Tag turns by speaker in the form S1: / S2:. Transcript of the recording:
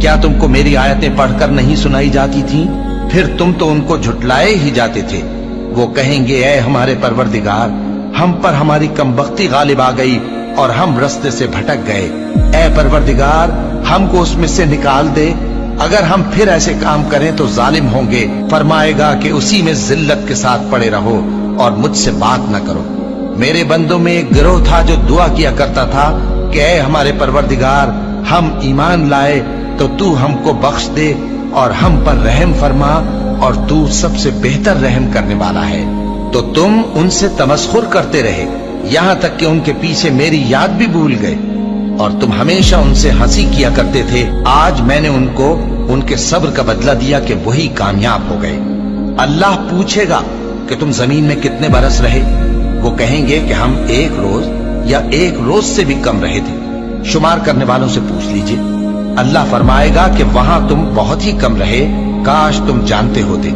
S1: کیا تم کو میری آیتیں پڑھ کر نہیں سنائی جاتی تھیں؟ پھر تم تو ان کو جھٹلائے ہی جاتے تھے۔ وہ کہیں گے اے ہمارے پروردگار، ہم پر ہماری کمبختی غالب آ گئی اور ہم رستے سے بھٹک گئے۔ اے پروردگار، ہم کو اس میں سے نکال دے، اگر ہم پھر ایسے کام کریں تو ظالم ہوں گے۔ فرمائے گا کہ اسی میں ذلت کے ساتھ پڑے رہو اور مجھ سے بات نہ کرو۔ میرے بندوں میں ایک گروہ تھا جو دعا کیا کرتا تھا کہ اے ہمارے پروردگار، ہم ایمان لائے تو تو ہم کو بخش دے اور ہم پر رحم فرما، اور تو سب سے بہتر رحم کرنے والا ہے۔ تو تم ان سے تمسخر کرتے رہے، یہاں تک کہ ان کے پیچھے میری یاد بھی بھول گئے، اور تم ہمیشہ ان سے ہنسی کیا کرتے تھے۔ آج میں نے ان کو ان کے صبر کا بدلہ دیا کہ وہی کامیاب ہو گئے۔ اللہ پوچھے گا کہ تم زمین میں کتنے برس رہے؟ وہ کہیں گے کہ ہم 1 روز یا 1 روز سے بھی کم رہے تھے۔ شمار کرنے والوں سے پوچھ لیجئے۔ اللہ فرمائے گا کہ وہاں تم بہت ہی کم رہے، کاش تم جانتے ہوتے۔